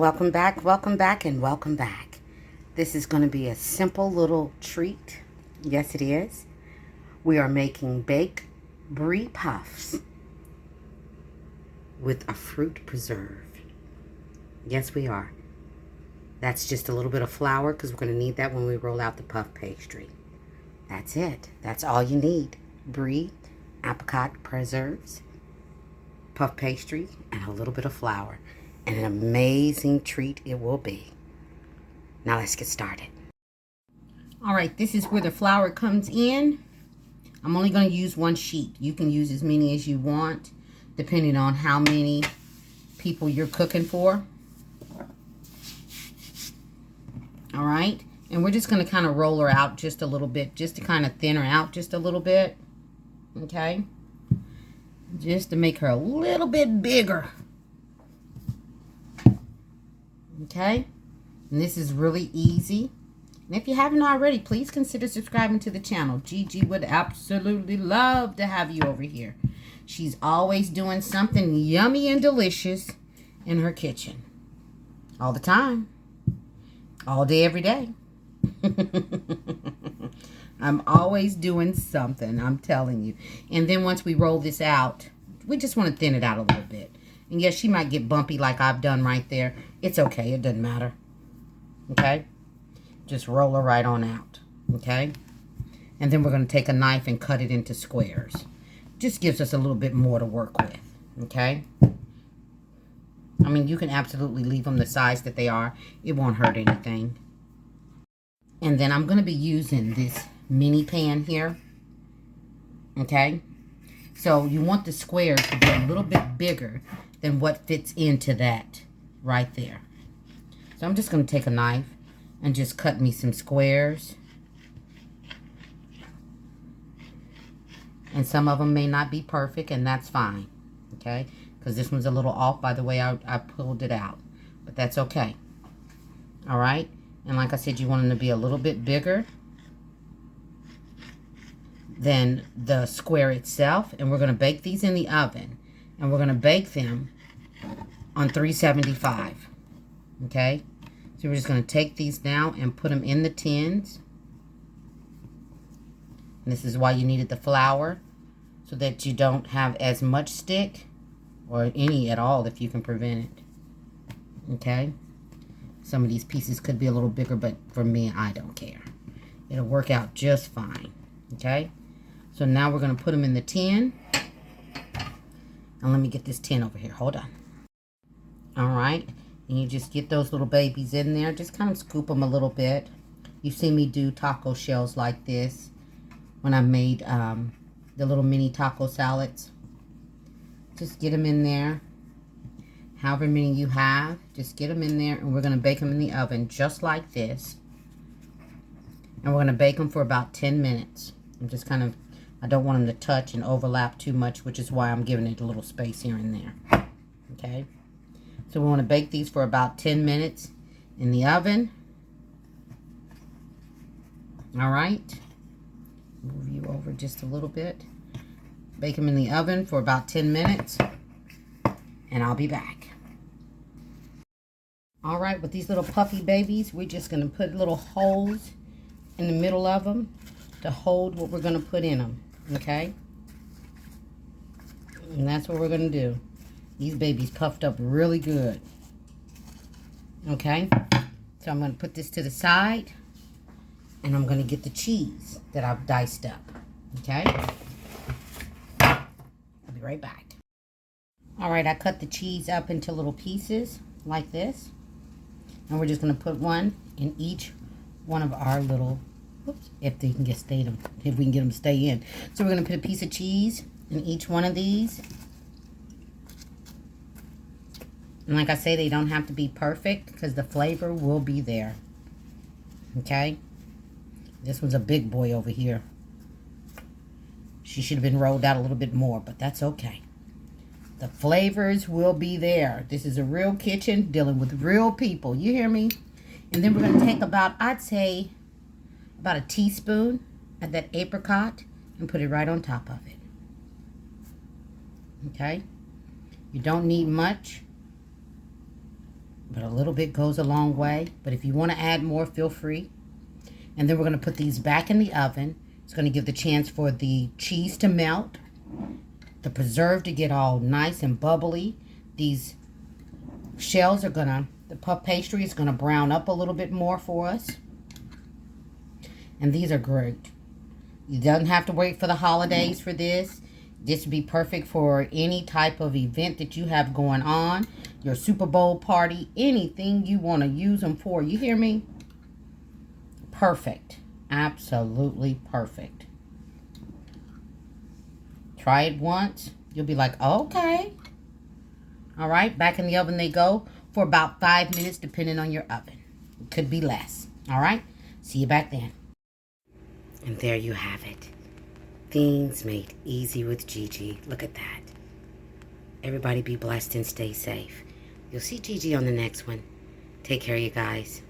welcome back, and welcome back. This is going to be a simple little treat. Yes, it is. We are making baked Brie Puffs with a fruit preserve. Yes, we are. That's just a little bit of flour because we're going to need that when we roll out the puff pastry. That's it. That's all you need. Brie, apricot preserves, puff pastry, and a little bit of flour. And an amazing treat it will be. Now let's get started. All right, this is where the flour comes in. I'm only going to use one sheet. You can use as many as you want, depending on how many people you're cooking for. All right, and we're just going to kind of roll her out just a little bit, just to kind of thin her out just a little bit. Okay, just to make her a little bit bigger. Okay, and this is really easy. And if you haven't already, please consider subscribing to the channel. Gigi would absolutely love to have you over here. She's always doing something yummy and delicious in her kitchen. All the time. All day, every day. I'm always doing something, I'm telling you. And then once we roll this out, we just want to thin it out a little bit. And yes, she might get bumpy like I've done right there. It's okay. It doesn't matter. Okay? Just roll her right on out. Okay? And then we're going to take a knife and cut it into squares. Just gives us a little bit more to work with. Okay? I mean, you can absolutely leave them the size that they are. It won't hurt anything. And then I'm going to be using this mini pan here. Okay? So you want the squares to be a little bit bigger than what fits into that right there. So I'm just going to take a knife and just cut me some squares. And some of them may not be perfect, and that's fine. Okay? Because this one's a little off by the way I pulled it out. But that's okay. Alright? And like I said, you want them to be a little bit bigger than the square itself. And we're going to bake these in the oven. And we're going to bake them on 375. Okay? So we're just going to take these now and put them in the tins. And this is why you needed the flour, so that you don't have as much stick, or any at all if you can prevent it. Okay? Some of these pieces could be a little bigger, but for me, I don't care. It'll work out just fine. Okay? So now we're going to put them in the tin. And let me get this tin over here. Hold on. Alright. And you just get those little babies in there. Just kind of scoop them a little bit. You've seen me do taco shells like this when I made the little mini taco salads. Just get them in there. However many you have, just get them in there. And we're going to bake them in the oven just like this. And we're going to bake them for about 10 minutes. I'm just kind of, I don't want them to touch and overlap too much, which is why I'm giving it a little space here and there. Okay? So we want to bake these for about 10 minutes in the oven. Alright. Move you over just a little bit. Bake them in the oven for about 10 minutes. And I'll be back. Alright, with these little puffy babies, we're just going to put little holes in the middle of them to hold what we're going to put in them. Okay? And that's what we're going to do. These babies puffed up really good. Okay? So I'm going to put this to the side. And I'm going to get the cheese that I've diced up. Okay? I'll be right back. Alright, I cut the cheese up into little pieces like this. And we're just going to put one in each one of our little, whoops, if they can get if we can get them to stay in. So we're going to put a piece of cheese in each one of these. And like I say, they don't have to be perfect because the flavor will be there. Okay? This one's a big boy over here. She should have been rolled out a little bit more, but that's okay. The flavors will be there. This is a real kitchen dealing with real people. You hear me? And then we're going to take about, I'd say, about a teaspoon of that apricot and put it right on top of it. Okay? You don't need much. but a little bit goes a long way. But if you want to add more, feel free. And then we're going to put these back in the oven. It's going to give the chance for the cheese to melt, the preserve to get all nice and bubbly. These shells are going to, the puff pastry is going to brown up a little bit more for us. And these are great. You don't have to wait for the holidays for this. This would be perfect for any type of event that you have going on. Your Super Bowl party, anything you want to use them for. You hear me? Perfect. Absolutely perfect. Try it once. You'll be like, okay. All right, back in the oven they go for about 5 minutes, depending on your oven. It could be less. All right, see you back then. And there you have it. Things made easy with Gigi. Look at that. Everybody be blessed and stay safe. You'll see Gigi on the next one. Take care, you guys.